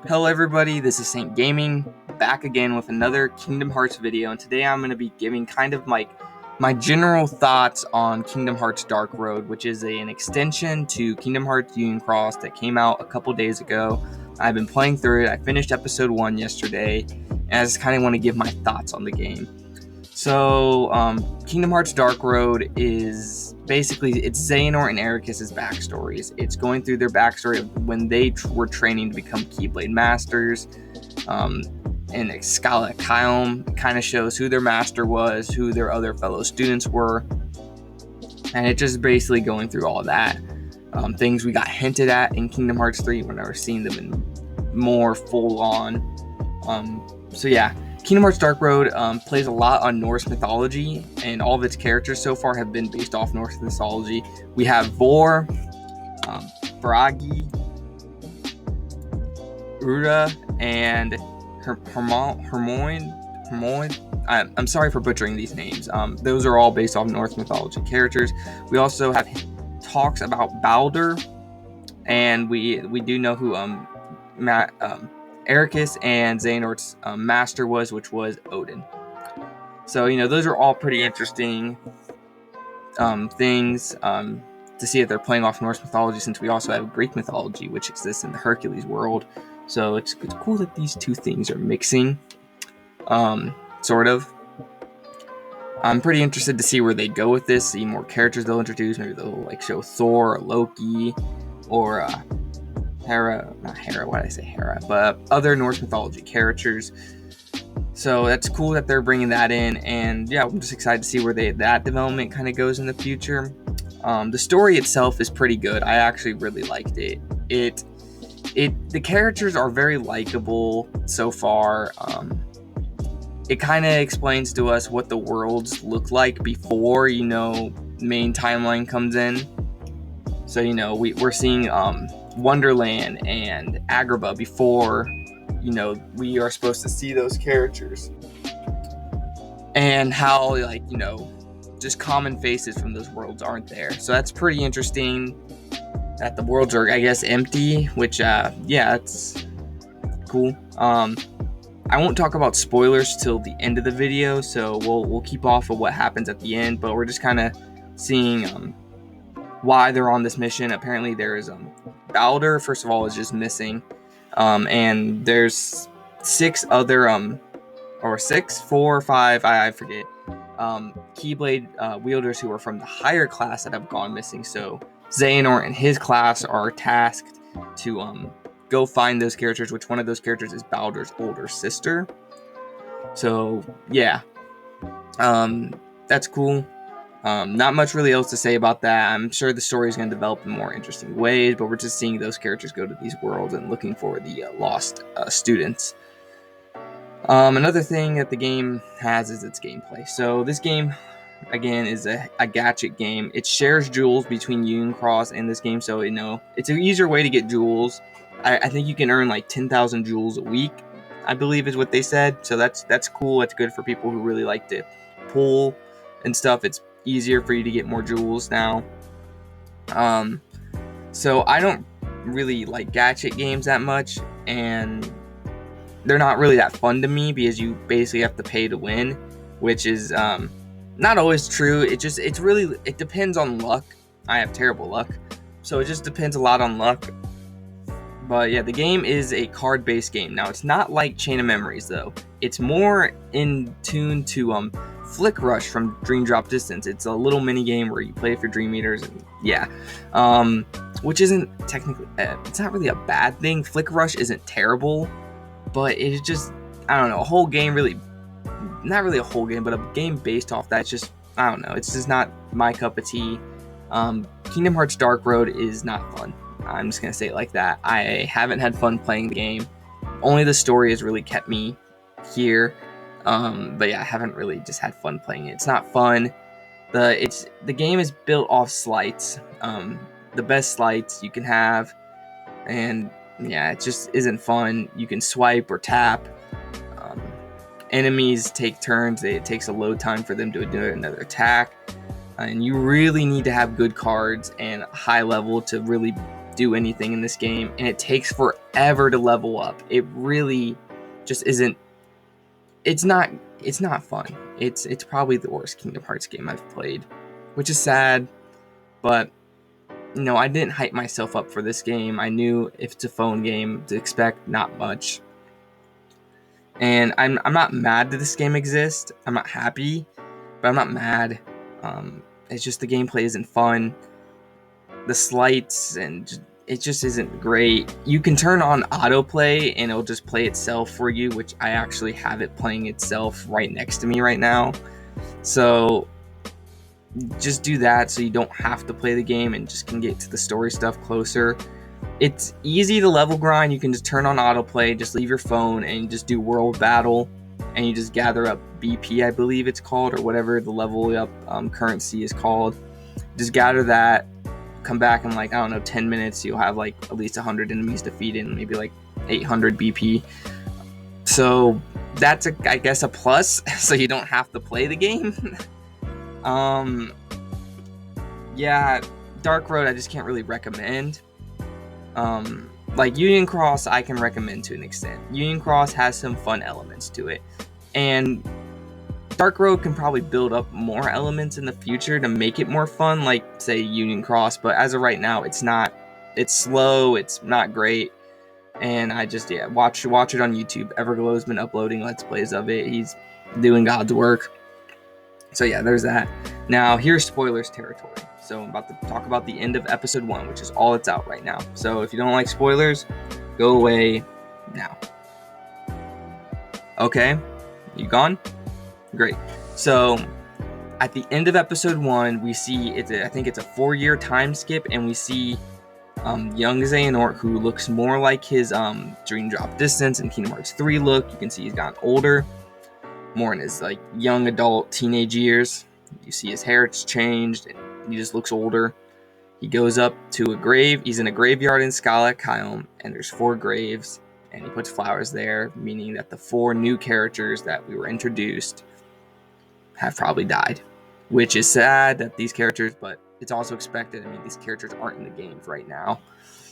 Hello everybody, this is Saint Gaming, back again with another Kingdom Hearts video, and today I'm going to be giving kind of my general thoughts on Kingdom Hearts Dark Road, which is an extension to Kingdom Hearts Union Cross that came out a couple days ago. I've been playing through it. I finished episode 1 yesterday, and I just kind of want to give my thoughts on the game. So, Kingdom Hearts Dark Road is basically, it's Xehanort and Eraqus' backstories. It's going through their backstory of when they were training to become Keyblade Masters. And Excala Kyleum kind of shows who their master was, who their other fellow students were. And it's just basically going through all that. Things we got hinted at in Kingdom Hearts 3, we're never seeing them in more full on. So yeah. Kingdom Hearts Dark Road plays a lot on Norse mythology, and all of its characters so far have been based off Norse mythology. We have Vor, Bragi, Ura, and Hermione. I'm sorry for butchering these names. Those are all based off Norse mythology characters. We also have talks about Baldur, and we do know who Eraqus and Xehanort's master was, which was Odin. So, those are all pretty interesting things to see that they're playing off Norse mythology, since we also have Greek mythology, which exists in the Hercules world. So it's cool that these two things are mixing, sort of. I'm pretty interested to see where they go with this, see more characters they'll introduce. Maybe they'll show Thor or Loki or Hera, not Hera, why did I say Hera? But other Norse mythology characters. So that's cool that they're bringing that in, and yeah, I'm just excited to see where that development kind of goes in the future. The story itself is pretty good. I actually really liked it. The characters are very likable so far. It kind of explains to us what the worlds look like before, main timeline comes in. So, we're seeing Wonderland and Agrabah before, we are supposed to see those characters. And how, just common faces from those worlds aren't there. So that's pretty interesting that the worlds are, I guess, empty, which, it's cool. I won't talk about spoilers till the end of the video, so we'll keep off of what happens at the end, but we're just kind of seeing why they're on this mission. Apparently there is Baldur, first of all, is just missing, and there's 6 other or 6, 4, 5, I forget, Keyblade wielders who are from the higher class that have gone missing. So Xehanort and his class are tasked to go find those characters, which one of those characters is Baldur's older sister. So yeah, that's cool. Not much really else to say about that. I'm sure the story is going to develop in more interesting ways, but we're just seeing those characters go to these worlds and looking for the lost students. Another thing that the game has is its gameplay. So this game, again, is a gadget game. It shares jewels between Union Cross and this game, so it's an easier way to get jewels. I think you can earn 10,000 jewels a week, I believe is what they said. So that's cool. It's good for people who really like to pull and stuff. It's easier for you to get more jewels now. So I don't really like gadget games that much, and they're not really that fun to me because you basically have to pay to win, which is not always true. It depends on luck. I have terrible luck, so it just depends a lot on luck. But yeah, the game is a card-based game. Now, it's not like Chain of Memories, though. It's more in tune to Flick Rush from Dream Drop Distance. It's a little mini game where you play with your Dream Eaters, and yeah, which isn't technically, it's not really a bad thing. Flick Rush isn't terrible, but it's just, I don't know, a whole game really, not really a whole game, but a game based off that, it's just, I don't know, it's just not my cup of tea. Kingdom Hearts Dark Road is not fun. I'm just going to say it like that. I haven't had fun playing the game. Only the story has really kept me here. But yeah, I haven't really just had fun playing it. It's not fun. The game is built off slights. The best slights you can have. And yeah, it just isn't fun. You can swipe or tap. Enemies take turns. It takes a load time for them to do another attack. And you really need to have good cards and high level to really do anything in this game, and it takes forever to level up. It really just isn't. It's not fun. It's probably the worst Kingdom Hearts game I've played, which is sad, but I didn't hype myself up for this game. I knew if it's a phone game to expect not much. And I'm not mad that this game exists. I'm not happy, but I'm not mad. It's just the gameplay isn't fun. The slights and it just isn't great. You can turn on autoplay and it'll just play itself for you, which I actually have it playing itself right next to me right now. So just do that so you don't have to play the game and just can get to the story stuff closer. It's easy to level grind. You can just turn on autoplay, just leave your phone and just do world battle, and you just gather up BP, I believe it's called, or whatever the level up currency is called. Just gather that, come back in 10 minutes, you'll have at least 100 enemies defeated and maybe 800 BP. So that's I guess a plus, so you don't have to play the game. Yeah, Dark Road I just can't really recommend. Union Cross I can recommend to an extent. Union Cross has some fun elements to it, and Dark Road can probably build up more elements in the future to make it more fun, like say Union Cross, but as of right now it's slow, it's not great. And I just watch it on YouTube. Everglow's been uploading Let's Plays of it. He's doing God's work. So yeah, there's that. Now here's spoilers territory. So I'm about to talk about the end of episode 1, which is all that's out right now. So if you don't like spoilers, go away now. Okay, you gone? Great. So at the end of episode 1, we see I think it's a 4-year time skip, and we see young Xehanort, who looks more like his Dream Drop Distance and Kingdom Hearts 3 look. You can see he's gotten older, more in his young adult teenage years. You see his hair's changed, and he just looks older. He goes up to a grave. He's in a graveyard in Skala Kyom, and there's 4 graves, and he puts flowers there, meaning that the 4 new characters that we were introduced have probably died, which is sad that these characters, but it's also expected. I mean, these characters aren't in the games right now.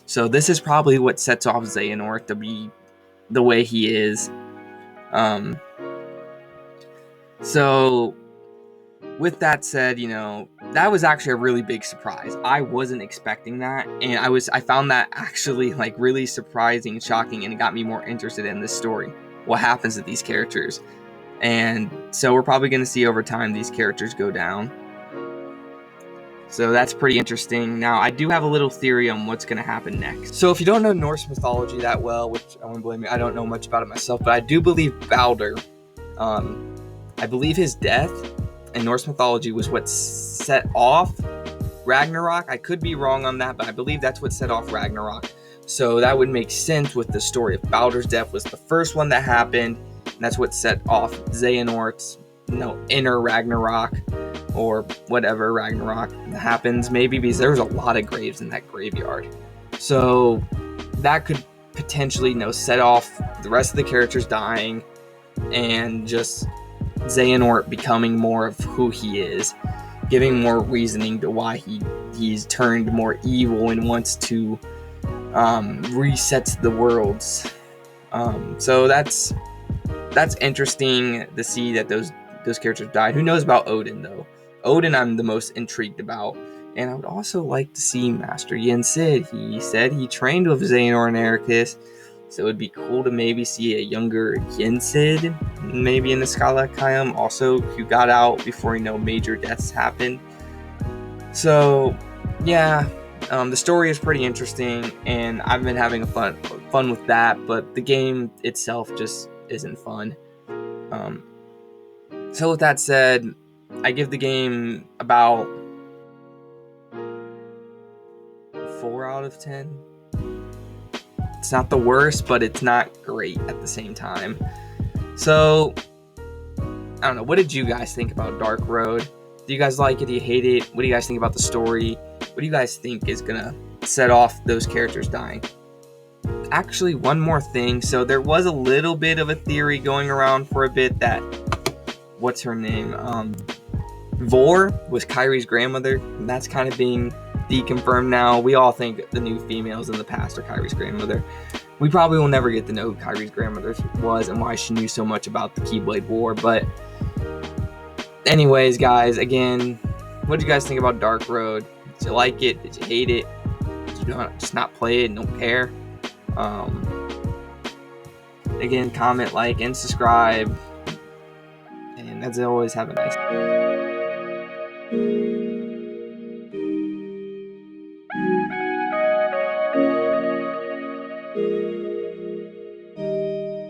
So this is probably what sets off Xehanort to be the way he is. So with that said, that was actually a really big surprise. I wasn't expecting that, and I found that actually really surprising and shocking, and it got me more interested in this story. What happens to these characters? And so we're probably going to see over time these characters go down. So that's pretty interesting. Now, I do have a little theory on what's going to happen next. So if you don't know Norse mythology that well, which I won't blame me, I don't know much about it myself, but I do believe Baldur, I believe his death in Norse mythology was what set off Ragnarok. I could be wrong on that, but I believe that's what set off Ragnarok. So that would make sense with the story of Baldur's death was the first one that happened, and that's what set off Xehanort's inner Ragnarok, or whatever Ragnarok happens, maybe, because there was a lot of graves in that graveyard. So that could potentially set off the rest of the characters dying, and just Xehanort becoming more of who he is, giving more reasoning to why he's turned more evil and wants to reset the worlds. So that's interesting to see that those characters died. Who knows about Odin, though? Odin I'm the most intrigued about, and I would also like to see Master Yen Sid. He said he trained with Xehanort and Eraqus, so it would be cool to maybe see a younger Yen Sid, maybe in the Skala Kyom, also, who got out before major deaths happened. So yeah, the story is pretty interesting, and I've been having fun with that, but the game itself just isn't fun. So with that said, I give the game about 4 out of 10. It's not the worst, but it's not great at the same time. So, I don't know. What did you guys think about Dark Road? Do you guys like it? Do you hate it? What do you guys think about the story? What do you guys think is going to set off those characters dying? Actually, one more thing. So, there was a little bit of a theory going around for a bit that, what's her name? Vor was Kyrie's grandmother. And that's kind of being deconfirmed now. We all think the new females in the past are Kyrie's grandmother. We probably will never get to know who Kyrie's grandmother was and why she knew so much about the Keyblade War. But anyways, guys, again, what did you guys think about Dark Road? Did you like it? Did you hate it? Did you just not play it and don't care? Again, comment, like, and subscribe. And as always, have a nice day.